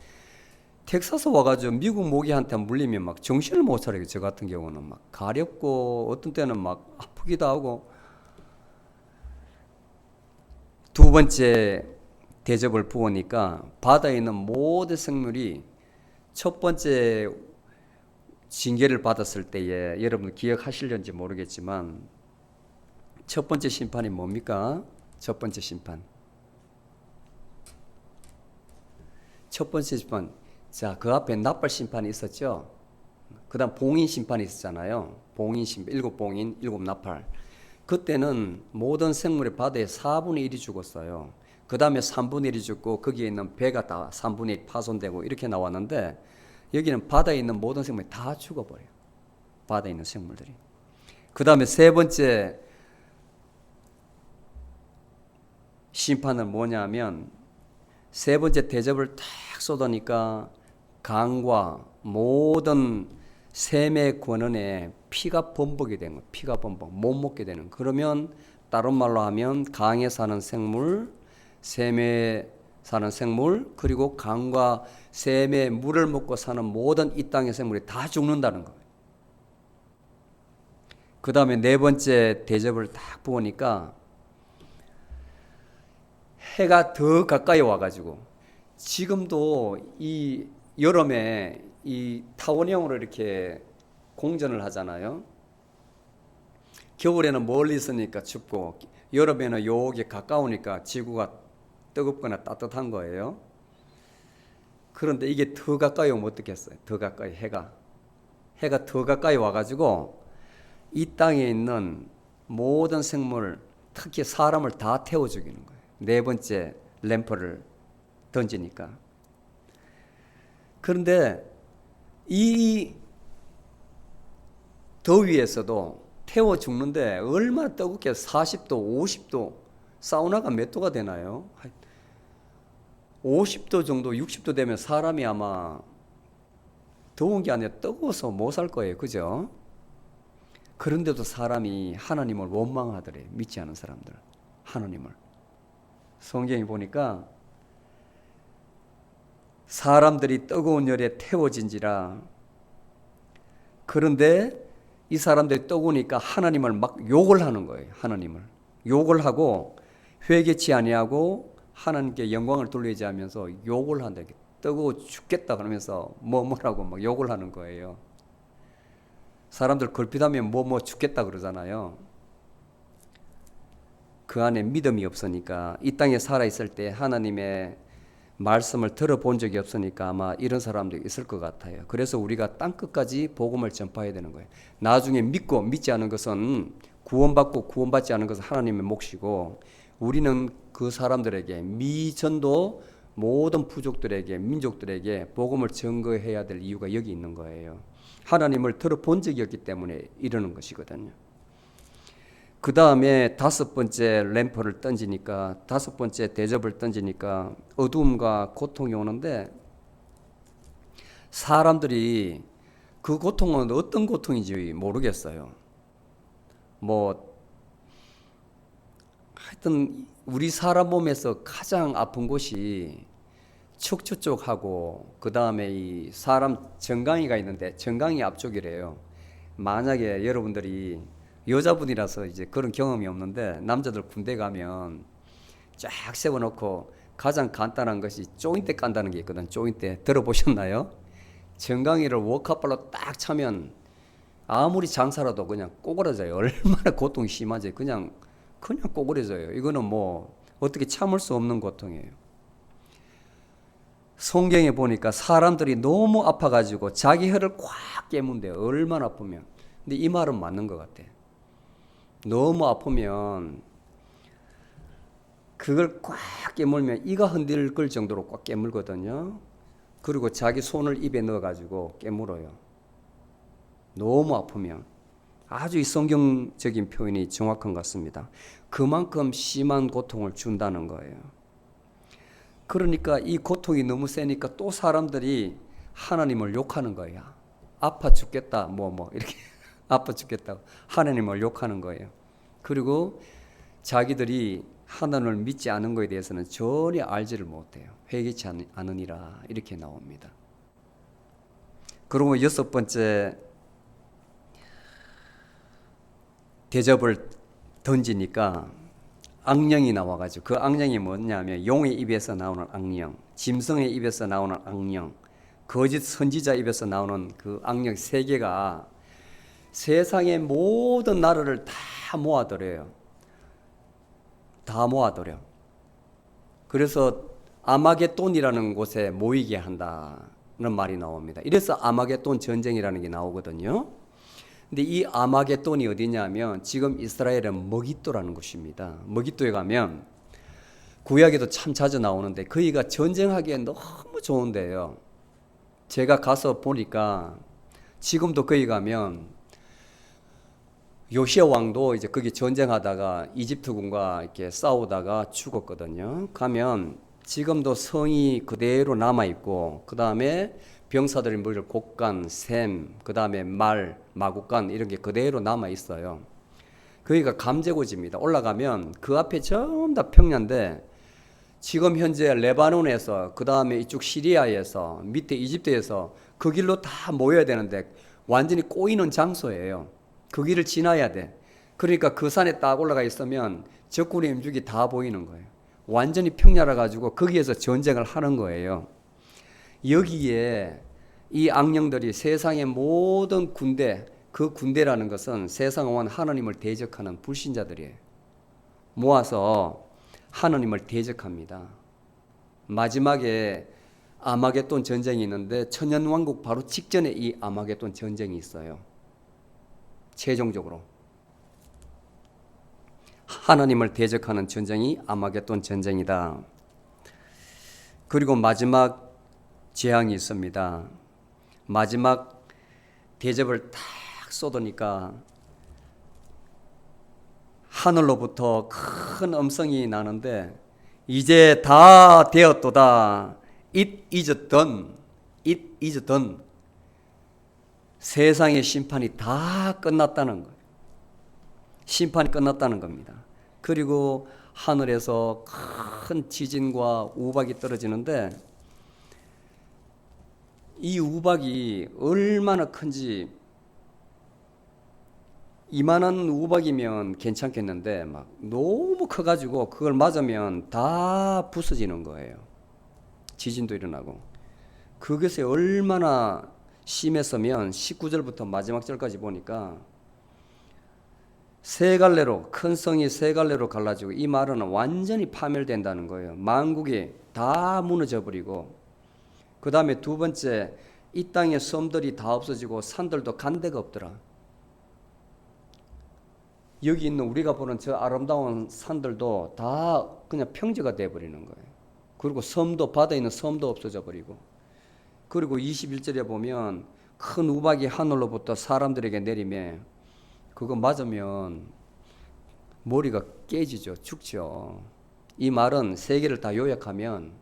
[SPEAKER 1] 텍사스 와가지고 미국 모기한테 물리면 막 정신을 못 차리고, 저 같은 경우는 막 가렵고 어떤 때는 막 아프기도 하고. 두 번째 대접을 부으니까 바다에 있는 모든 생물이 첫 번째 징계를 받았을 때에, 여러분 기억하시려는지 모르겠지만 첫 번째 심판이 뭡니까? 첫 번째 심판. 첫 번째 심판. 자, 그 앞에 납발 심판이 있었죠. 그 다음 봉인 심판이 있었잖아요. 봉인 심판, 일곱 봉인, 일곱 납발. 그때는 모든 생물의 바다의 4분의 1이 죽었어요. 그 다음에 3분의 1이 죽고 거기에 있는 배가 다 3분의 1 파손되고 이렇게 나왔는데, 여기는 바다에 있는 모든 생물이 다 죽어버려요. 바다에 있는 생물들이. 그 다음에 세 번째 심판은 뭐냐면, 세 번째 대접을 탁 쏟으니까 강과 모든 샘의 권원에 피가 범벅이 되는 거예요. 피가 범벅, 못 먹게 되는. 그러면 다른 말로 하면 강에 사는 생물, 샘에 사는 생물, 그리고 강과 샘의 물을 먹고 사는 모든 이 땅의 생물이 다 죽는다는 거예요. 그 다음에 네 번째 대접을 딱 부으니까 해가 더 가까이 와가지고, 지금도 이 여름에 이 타원형으로 이렇게 공전을 하잖아요. 겨울에는 멀리 있으니까 춥고 여름에는 여기 가까우니까 지구가 뜨겁거나 따뜻한 거예요. 그런데 이게 더 가까이 오면 어떻겠어요? 더 가까이 해가 더 가까이 와가지고 이 땅에 있는 모든 생물, 특히 사람을 다 태워 죽이는 거예요. 네 번째 램프를 던지니까. 그런데 이 더위에서도 태워 죽는데 얼마나 뜨겁게 40도, 50도, 사우나가 몇 도가 되나요? 50도 정도, 60도 되면 사람이 아마 더운 게 아니라 뜨거워서 못 살 거예요. 그죠? 그런데도 사람이 하나님을 원망하더래. 믿지 않은 사람들. 하나님을. 성경에 보니까 사람들이 뜨거운 열에 태워진지라. 그런데 이 사람들이 뜨거우니까 하나님을 막 욕을 하는 거예요. 하나님을. 욕을 하고 회개치 아니하고 하나님께 영광을 돌리지 하면서 욕을 한다. 뜨거워 죽겠다 그러면서 뭐라고 막 욕을 하는 거예요. 사람들 걸핏하면 뭐 죽겠다 그러잖아요. 그 안에 믿음이 없으니까 이 땅에 살아있을 때 하나님의 말씀을 들어본 적이 없으니까 아마 이런 사람들이 있을 것 같아요. 그래서 우리가 땅끝까지 복음을 전파해야 되는 거예요. 나중에 믿고 믿지 않은 것은 구원받고 구원받지 않은 것은 하나님의 몫이고 우리는 그 사람들에게 미전도 모든 부족들에게 민족들에게 복음을 증거해야 될 이유가 여기 있는 거예요. 하나님을 들어본 적이 없기 때문에 이러는 것이거든요. 그 다음에 다섯 번째 램프를 던지니까 다섯 번째 대접을 던지니까 어두움과 고통이 오는데 사람들이 그 고통은 어떤 고통인지 모르겠어요. 하여튼 우리 사람 몸에서 가장 아픈 곳이 척추 쪽하고 그 다음에 이 사람 정강이가 있는데 정강이 앞쪽이래요. 만약에 여러분들이 여자분이라서 이제 그런 경험이 없는데 남자들 군대 가면 쫙 세워놓고 가장 간단한 것이 조인대 깐다는 게 있거든. 조인대 들어보셨나요? 정강이를 워카발로 딱 차면 아무리 장사라도 그냥 꼬그라져요. 얼마나 고통이 심하지. 그냥 꼬그라져요. 이거는 어떻게 참을 수 없는 고통이에요. 성경에 보니까 사람들이 너무 아파가지고 자기 혀를 꽉 깨문대요. 얼마나 아프면. 근데 이 말은 맞는 것 같아. 너무 아프면 그걸 꽉 깨물면 이가 흔들릴 정도로 꽉 깨물거든요. 그리고 자기 손을 입에 넣어가지고 깨물어요. 너무 아프면. 아주 이 성경적인 표현이 정확한 것 같습니다. 그만큼 심한 고통을 준다는 거예요. 그러니까 이 고통이 너무 세니까 또 사람들이 하나님을 욕하는 거야. 아파 죽겠다, 이렇게 아파 죽겠다고 하나님을 욕하는 거예요. 그리고 자기들이 하나님을 믿지 않은 것에 대해서는 전혀 알지를 못해요. 회개치 않으니라 이렇게 나옵니다. 그리고 여섯 번째 대접을 던지니까 악령이 나와가지고 그 악령이 뭐냐면 용의 입에서 나오는 악령, 짐승의 입에서 나오는 악령, 거짓 선지자 입에서 나오는 그 악령 세 개가 세상의 모든 나라를 다 모아들여요. 다 모아들여. 그래서 아마겟돈이라는 곳에 모이게 한다는 말이 나옵니다. 이래서 아마겟돈 전쟁이라는 게 나오거든요. 근데 이 아마겟돈이 어디냐면 지금 이스라엘은 머깃도라는 곳입니다. 머깃도에 가면 구약에도 참 자주 나오는데 거기가 전쟁하기에 너무 좋은데요. 제가 가서 보니까 지금도 거기 가면 요시야 왕도 이제 거기 전쟁하다가 이집트군과 이렇게 싸우다가 죽었거든요. 가면 지금도 성이 그대로 남아 있고 그 다음에 병사들이 물을 곡간, 샘, 그 다음에 말, 마구간 이런 게 그대로 남아 있어요. 거기가 감제고지입니다. 올라가면 그 앞에 전부 다 평야인데 지금 현재 레바논에서 그 다음에 이쪽 시리아에서 밑에 이집트에서 그 길로 다 모여야 되는데 완전히 꼬이는 장소예요. 그 길을 지나야 돼. 그러니까 그 산에 딱 올라가 있으면 적군의 임죽이 다 보이는 거예요. 완전히 평야라 가지고 거기에서 전쟁을 하는 거예요. 여기에 이 악령들이 세상의 모든 군대 그 군대라는 것은 세상 온 하나님을 대적하는 불신자들이에요. 모아서 하나님을 대적합니다. 마지막에 아마겟돈 전쟁이 있는데 천년왕국 바로 직전에 이 아마겟돈 전쟁이 있어요. 최종적으로 하나님을 대적하는 전쟁이 아마겟돈 전쟁이다. 그리고 마지막 재앙이 있습니다. 마지막 대접을 딱 쏟으니까 하늘로부터 큰 음성이 나는데 이제 다 되었도다. It is done. It is done. 세상의 심판이 다 끝났다는 거예요. 심판이 끝났다는 겁니다. 그리고 하늘에서 큰 지진과 우박이 떨어지는데 이 우박이 얼마나 큰지, 이만한 우박이면 괜찮겠는데 막 너무 커가지고 그걸 맞으면 다 부서지는 거예요. 지진도 일어나고. 그것이 얼마나 심했으면 19절부터 마지막 절까지 보니까 세 갈래로, 큰 성이 세 갈래로 갈라지고, 이 말은 완전히 파멸된다는 거예요. 만국이 다 무너져 버리고, 그 다음에 두 번째, 이 땅의 섬들이 다 없어지고 산들도 간 데가 없더라. 여기 있는 우리가 보는 저 아름다운 산들도 다 그냥 평지가 돼버리는 거예요. 그리고 섬도, 바다에 있는 섬도 없어져 버리고, 그리고 21절에 보면 큰 우박이 하늘로부터 사람들에게 내리매 그거 맞으면 머리가 깨지죠. 죽죠. 이 말은 세계를 다 요약하면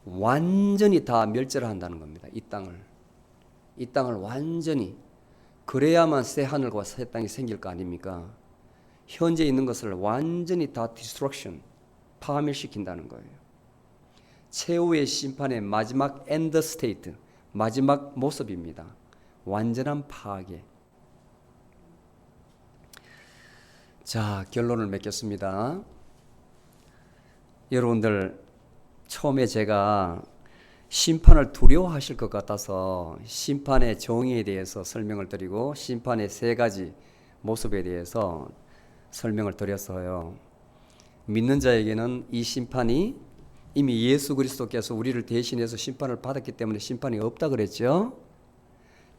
[SPEAKER 1] 완전히 다 멸절한다는 겁니다. 이 땅을 완전히. 그래야만 새 하늘과 새 땅이 생길 거 아닙니까? 현재 있는 것을 완전히 다 디스트럭션, 파멸시킨다는 거예요. 최후의 심판의 마지막 엔드 스테이트, 마지막 모습입니다. 완전한 파괴. 자, 결론을 맺겠습니다. 여러분들, 처음에 제가 심판을 두려워하실 것 같아서 심판의 정의에 대해서 설명을 드리고 심판의 세 가지 모습에 대해서 설명을 드렸어요. 믿는 자에게는 이 심판이 이미 예수 그리스도께서 우리를 대신해서 심판을 받았기 때문에 심판이 없다 그랬죠.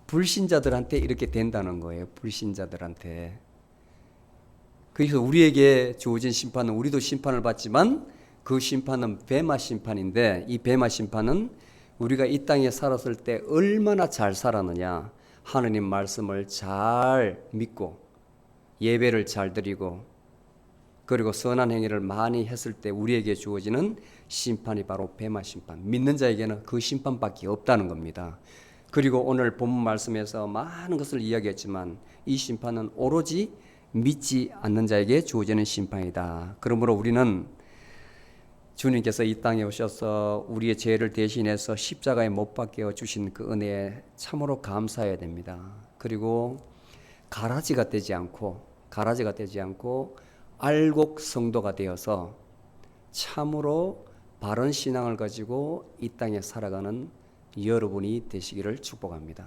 [SPEAKER 1] 불신자들한테 이렇게 된다는 거예요. 불신자들한테. 그래서 우리에게 주어진 심판은 우리도 심판을 받지만 그 심판은 베마 심판인데, 이 베마 심판은 우리가 이 땅에 살았을 때 얼마나 잘 살았느냐, 하느님 말씀을 잘 믿고 예배를 잘 드리고 그리고 선한 행위를 많이 했을 때 우리에게 주어지는 심판이 바로 베마 심판. 믿는 자에게는 그 심판밖에 없다는 겁니다. 그리고 오늘 본문 말씀에서 많은 것을 이야기했지만 이 심판은 오로지 믿지 않는 자에게 주어지는 심판이다. 그러므로 우리는 주님께서 이 땅에 오셔서 우리의 죄를 대신해서 십자가에 못 박혀 주신 그 은혜에 참으로 감사해야 됩니다. 그리고 가라지가 되지 않고 알곡 성도가 되어서 참으로 바른 신앙을 가지고 이 땅에 살아가는 여러분이 되시기를 축복합니다.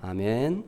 [SPEAKER 1] 아멘.